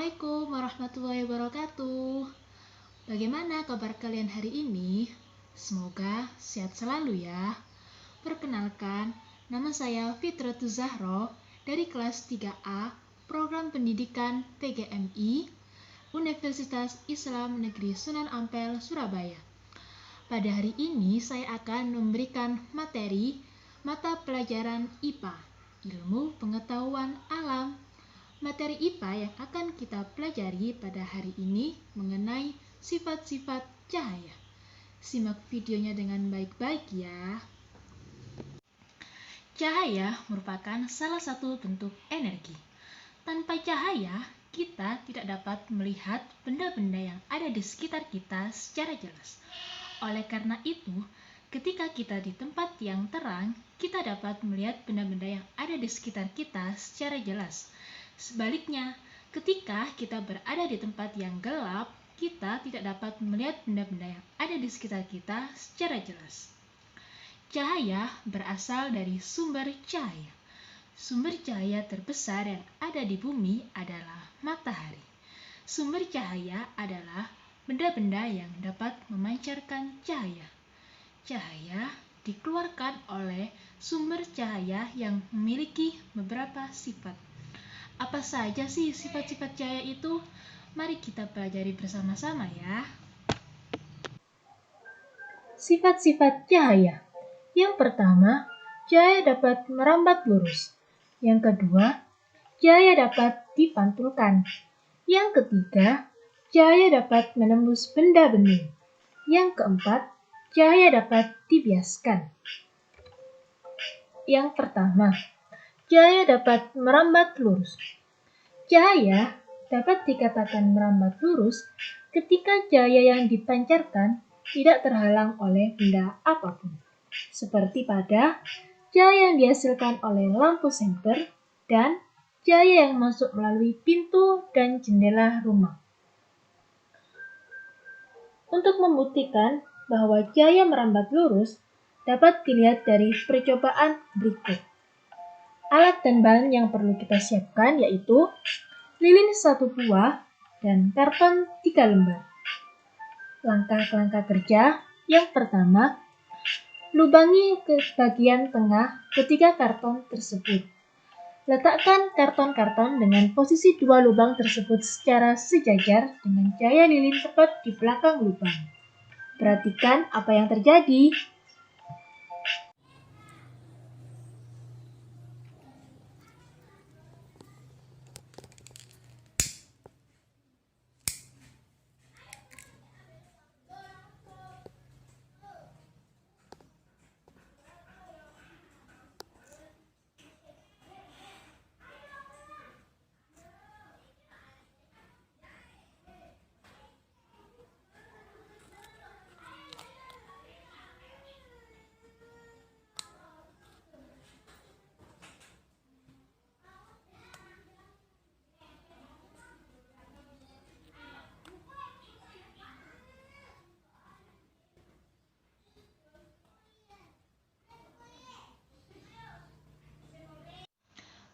Assalamualaikum warahmatullahi wabarakatuh. Bagaimana kabar kalian hari ini? Semoga sehat selalu ya. Perkenalkan, nama saya Fitratul Zahro dari kelas 3A Program Pendidikan PGMI Universitas Islam Negeri Sunan Ampel, Surabaya. Pada hari ini saya akan memberikan materi mata pelajaran IPA, Ilmu Pengetahuan Alam. Materi IPA yang akan kita pelajari pada hari ini mengenai sifat-sifat cahaya. Simak videonya dengan baik-baik ya. Cahaya merupakan salah satu bentuk energi. Tanpa cahaya, kita tidak dapat melihat benda-benda yang ada di sekitar kita secara jelas. Oleh karena itu, ketika kita di tempat yang terang, kita dapat melihat benda-benda yang ada di sekitar kita secara jelas. Sebaliknya, ketika kita berada di tempat yang gelap, kita tidak dapat melihat benda-benda yang ada di sekitar kita secara jelas. Cahaya berasal dari sumber cahaya. Sumber cahaya terbesar yang ada di bumi adalah matahari. Sumber cahaya adalah benda-benda yang dapat memancarkan cahaya. Cahaya dikeluarkan oleh sumber cahaya yang memiliki beberapa sifat. Apa saja sih sifat-sifat cahaya itu? Mari kita pelajari bersama-sama ya. Sifat-sifat cahaya. Yang pertama, cahaya dapat merambat lurus. Yang kedua, cahaya dapat dipantulkan. Yang ketiga, cahaya dapat menembus benda bening. Yang keempat, cahaya dapat dibiaskan. Yang pertama, cahaya dapat merambat lurus. Cahaya dapat dikatakan merambat lurus ketika cahaya yang dipancarkan tidak terhalang oleh benda apapun, seperti pada cahaya yang dihasilkan oleh lampu senter dan cahaya yang masuk melalui pintu dan jendela rumah. Untuk membuktikan bahwa cahaya merambat lurus dapat dilihat dari percobaan berikut. Alat dan bahan yang perlu kita siapkan yaitu lilin 1 buah dan karton 3 lembar. Langkah-langkah kerja yang pertama, lubangi ke bagian tengah ketiga karton tersebut. Letakkan karton-karton dengan posisi 2 lubang tersebut secara sejajar dengan cahaya lilin tepat di belakang lubang. Perhatikan apa yang terjadi.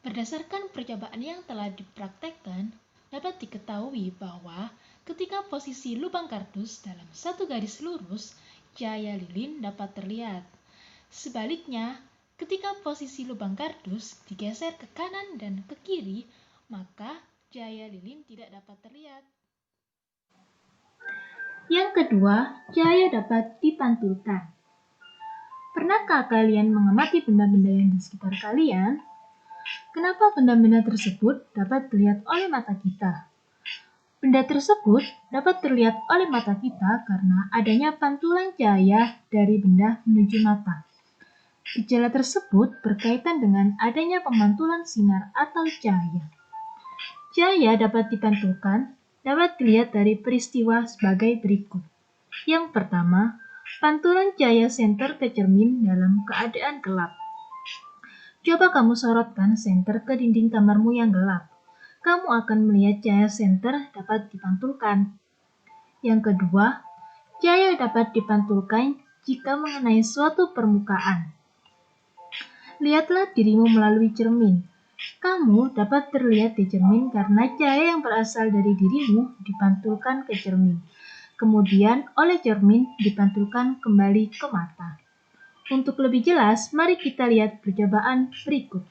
Berdasarkan percobaan yang telah dipraktekkan, dapat diketahui bahwa ketika posisi lubang kardus dalam satu garis lurus, cahaya lilin dapat terlihat. Sebaliknya, ketika posisi lubang kardus digeser ke kanan dan ke kiri, maka cahaya lilin tidak dapat terlihat. Yang kedua, cahaya dapat dipantulkan. Pernahkah kalian mengamati benda-benda yang di sekitar kalian? Kenapa benda-benda tersebut dapat dilihat oleh mata kita? Benda tersebut dapat terlihat oleh mata kita karena adanya pantulan cahaya dari benda menuju mata. Gejala tersebut berkaitan dengan adanya pemantulan sinar atau cahaya. Cahaya dapat dipantulkan dapat dilihat dari peristiwa sebagai berikut. Yang pertama, pantulan cahaya senter ke cermin dalam keadaan gelap. Coba kamu sorotkan senter ke dinding kamarmu yang gelap. Kamu akan melihat cahaya senter dapat dipantulkan. Yang kedua, cahaya dapat dipantulkan jika mengenai suatu permukaan. Lihatlah dirimu melalui cermin. Kamu dapat terlihat di cermin karena cahaya yang berasal dari dirimu dipantulkan ke cermin. Kemudian oleh cermin dipantulkan kembali ke mata. Untuk lebih jelas, mari kita lihat percobaan berikut.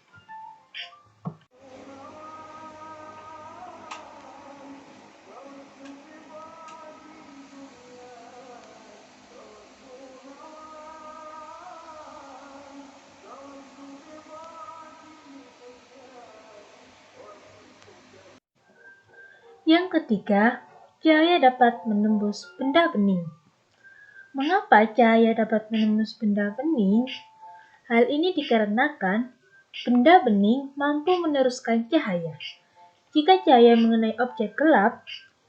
Yang ketiga, cahaya dapat menembus benda bening. Mengapa cahaya dapat menembus benda bening? Hal ini dikarenakan benda bening mampu meneruskan cahaya. Jika cahaya mengenai objek gelap,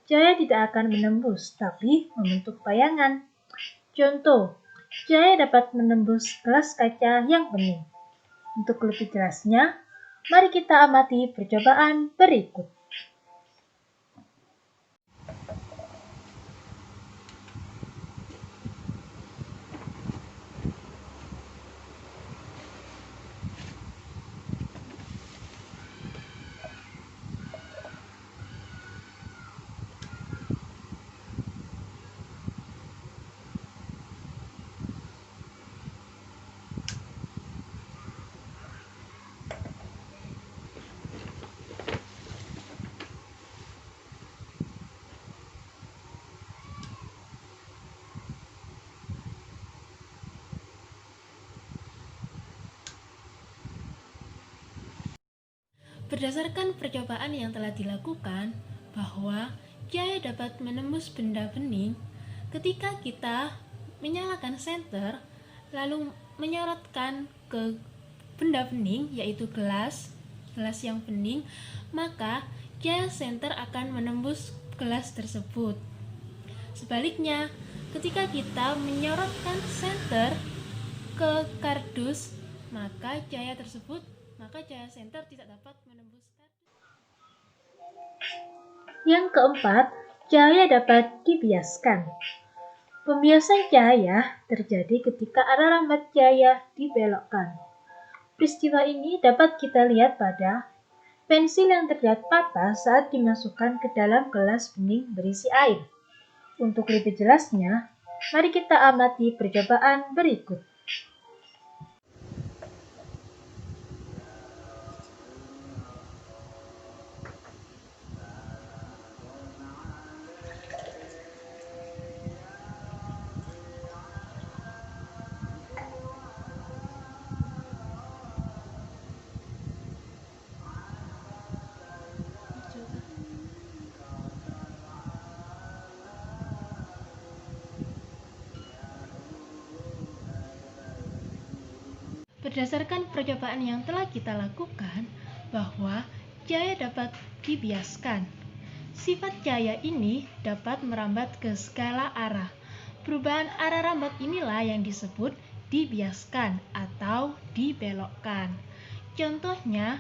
cahaya tidak akan menembus, tapi membentuk bayangan. Contoh, cahaya dapat menembus gelas kaca yang bening. Untuk lebih jelasnya, mari kita amati percobaan berikut. Berdasarkan percobaan yang telah dilakukan, bahwa cahaya dapat menembus benda bening ketika kita menyalakan senter, lalu menyorotkan ke benda bening, yaitu gelas yang bening, maka cahaya senter akan menembus gelas tersebut. Sebaliknya, ketika kita menyorotkan senter ke kardus, maka cahaya senter tidak dapat menembus kardus. Yang keempat, cahaya dapat dibiaskan. Pembiasan cahaya terjadi ketika arah lambat cahaya dibelokkan. Peristiwa ini dapat kita lihat pada pensil yang terlihat patah saat dimasukkan ke dalam gelas bening berisi air. Untuk lebih jelasnya, mari kita amati percobaan berikut. Berdasarkan percobaan yang telah kita lakukan, bahwa cahaya dapat dibiaskan. Sifat cahaya ini dapat merambat ke segala arah. Perubahan arah rambat inilah yang disebut dibiaskan atau dibelokkan. Contohnya,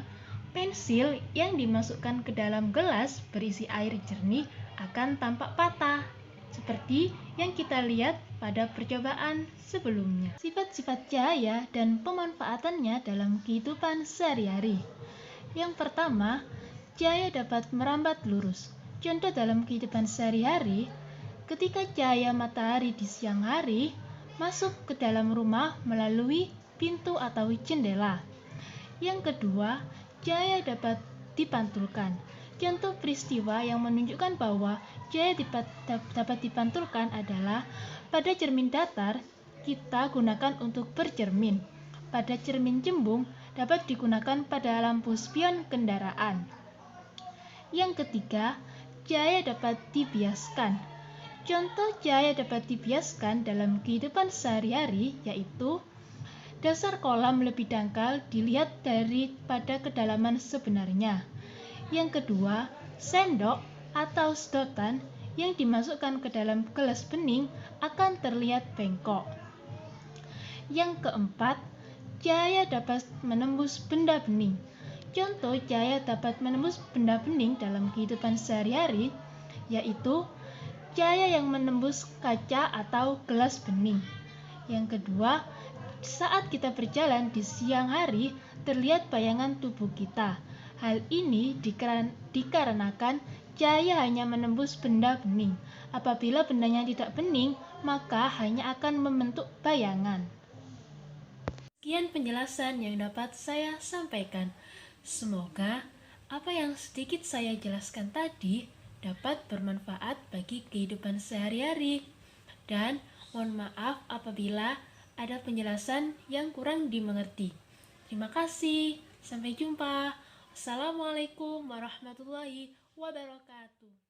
pensil yang dimasukkan ke dalam gelas berisi air jernih akan tampak patah, seperti yang kita lihat pada percobaan sebelumnya. Sifat-sifat cahaya dan pemanfaatannya dalam kehidupan sehari-hari. Yang pertama, cahaya dapat merambat lurus. Contoh dalam kehidupan sehari-hari, ketika cahaya matahari di siang hari masuk ke dalam rumah melalui pintu atau jendela. Yang kedua, cahaya dapat dipantulkan. Contoh peristiwa yang menunjukkan bahwa cahaya dapat dipantulkan adalah pada cermin datar kita gunakan untuk bercermin. Pada cermin cembung dapat digunakan pada lampu spion kendaraan. Yang ketiga, cahaya dapat dibiaskan. Contoh cahaya dapat dibiaskan dalam kehidupan sehari-hari yaitu dasar kolam lebih dangkal dilihat daripada kedalaman sebenarnya. Yang kedua, sendok atau sedotan yang dimasukkan ke dalam gelas bening akan terlihat bengkok. Yang keempat, cahaya dapat menembus benda bening. Contoh cahaya dapat menembus benda bening dalam kehidupan sehari-hari yaitu cahaya yang menembus kaca atau gelas bening. Yang kedua, saat kita berjalan di siang hari terlihat bayangan tubuh kita. Hal ini dikarenakan cahaya hanya menembus benda bening. Apabila bendanya tidak bening, maka hanya akan membentuk bayangan. Sekian penjelasan yang dapat saya sampaikan. Semoga apa yang sedikit saya jelaskan tadi dapat bermanfaat bagi kehidupan sehari-hari. Dan mohon maaf apabila ada penjelasan yang kurang dimengerti. Terima kasih. Sampai jumpa. Assalamualaikum warahmatullahi wabarakatuh.